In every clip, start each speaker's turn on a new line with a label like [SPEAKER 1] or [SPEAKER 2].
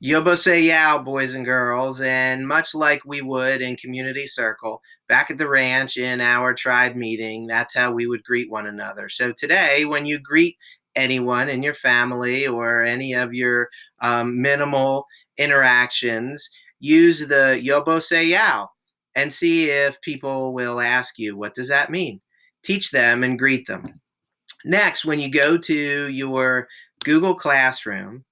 [SPEAKER 1] Yobo say yow, boys and girls, and much like we would in community circle, back at the ranch in our tribe meeting, that's how we would greet one another. So today, when you greet anyone in your family or any of your minimal interactions, use the Yobo say yow and see if people will ask you, what does that mean? Teach them and greet them. Next, when you go to your Google Classroom,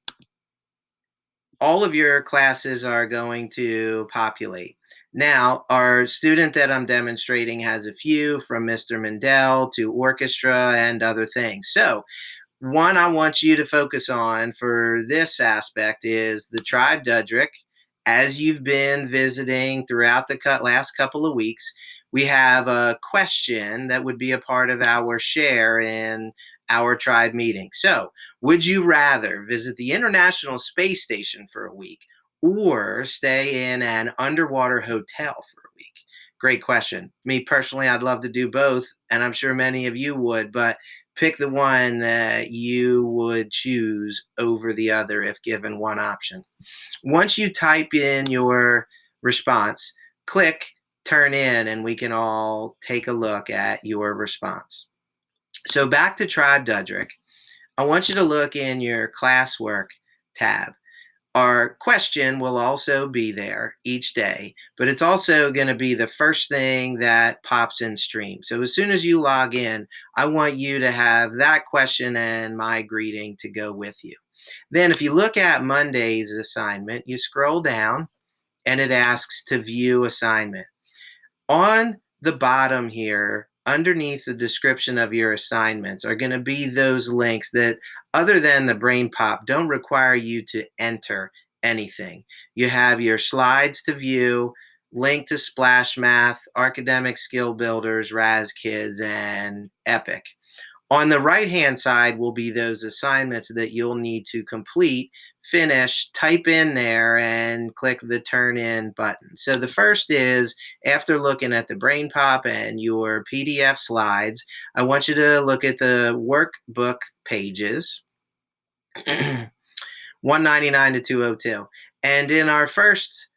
[SPEAKER 1] all of your classes are going to populate. Now, our student that I'm demonstrating has a few from Mr. Mendel to orchestra and other things. So, one I want you to focus on for this aspect is the tribe Dudrick. As you've been visiting throughout the last couple of weeks, we have a question that would be a part of our share in our tribe meeting. So, would you rather visit the International Space Station for a week or stay in an underwater hotel for a week? Great question. Me personally, I'd love to do both, and I'm sure many of you would, but pick the one that you would choose over the other if given one option. Once you type in your response, click turn in, and we can all take a look at your response. So back to Tribe Dudrick, I want you to look in your classwork tab. Our question will also be there each day, but it's also going to be the first thing that pops in stream. So as soon as you log in, I want you to have that question and my greeting to go with you. Then if you look at Monday's assignment, you scroll down and it asks to view assignment. On the bottom here, underneath the description of your assignments, are going to be those links that, other than the brain pop, don't require you to enter anything. You have your slides to view, link to Splash Math, Academic Skill Builders, Raz Kids, and Epic. On the right-hand side will be those assignments that you'll need to complete, finish, type in there, and click the Turn In button. So the first is, after looking at the Brain Pop and your PDF slides, I want you to look at the workbook pages, 199 to 202. And in our first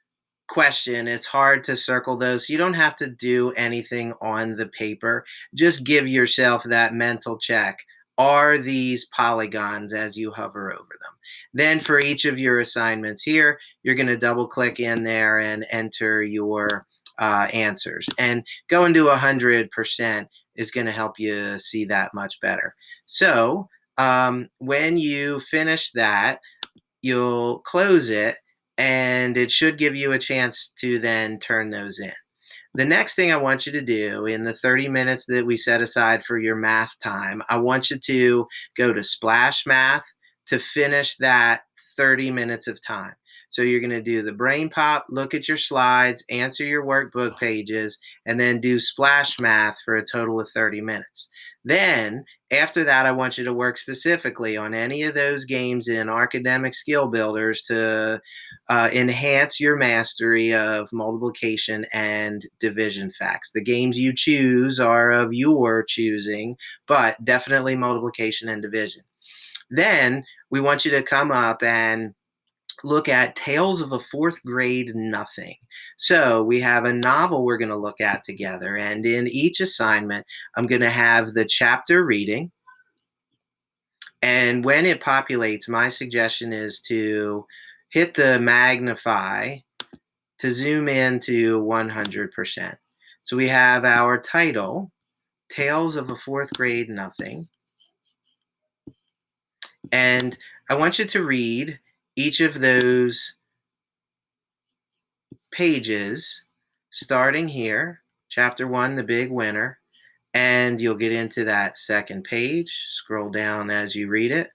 [SPEAKER 1] question, it's hard to circle those. You don't have to do anything on the paper. Just give yourself that mental check. Are these polygons as you hover over them? Then for each of your assignments here, you're going to double click in there and enter your answers. And going to 100% is going to help you see that much better. So when you finish that, you'll close it and it should give you a chance to then turn those in. The next thing I want you to do in the 30 minutes that we set aside for your math time, I want you to go to Splash Math to finish that 30 minutes of time. So you're going to do the Brain Pop, look at your slides, answer your workbook pages, and then do Splash Math for a total of 30 minutes. Then, after that, I want you to work specifically on any of those games in Academic Skill Builders to enhance your mastery of multiplication and division facts. The games you choose are of your choosing, but definitely multiplication and division. Then we want you to come up and look at Tales of a Fourth Grade Nothing. So we have a novel we're going to look at together, and in each assignment, I'm going to have the chapter reading. And when it populates, my suggestion is to hit the magnify to zoom in to 100%. So we have our title, Tales of a Fourth Grade Nothing. And I want you to read each of those pages, starting here, chapter 1, The Big Winner, and you'll get into that second page. Scroll down as you read it.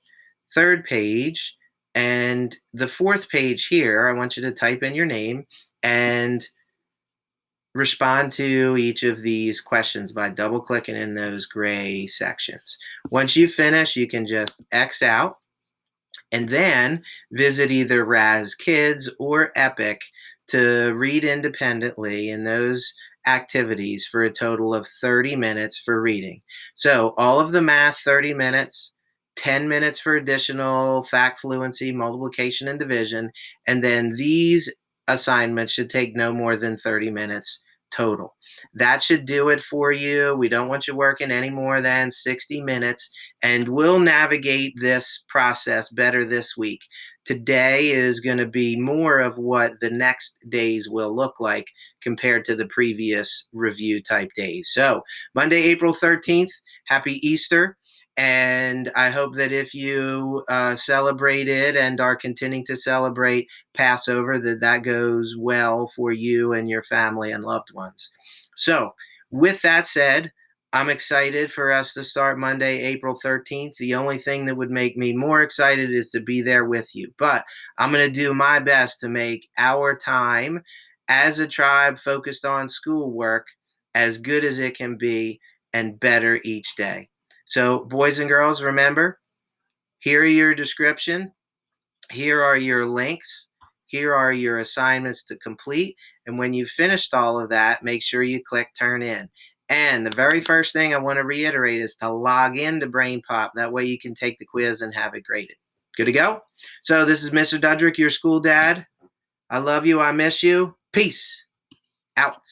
[SPEAKER 1] Third page, and the fourth page here, I want you to type in your name and respond to each of these questions by double clicking in those gray sections. Once you finish, you can just X out and then visit either Raz Kids or Epic to read independently in those activities for a total of 30 minutes for reading. So all of the math, 30 minutes, 10 minutes for additional fact fluency, multiplication, and division. And then these assignments should take no more than 30 minutes total. That should do it for you. We don't want you working any more than 60 minutes, and we'll navigate this process better this week. Today is going to be more of what the next days will look like compared to the previous review type days. So, Monday, April 13th, happy Easter. And I hope that if you celebrated and are continuing to celebrate Passover, that goes well for you and your family and loved ones. So, with that said, I'm excited for us to start Monday, April 13th. The only thing that would make me more excited is to be there with you. But I'm going to do my best to make our time as a tribe focused on schoolwork as good as it can be and better each day. So, boys and girls, remember, here are your description. Here are your links. Here are your assignments to complete. And when you've finished all of that, make sure you click Turn In. And the very first thing I want to reiterate is to log into BrainPop. That way you can take the quiz and have it graded. Good to go? So this is Mr. Dudrick, your school dad. I love you. I miss you. Peace out.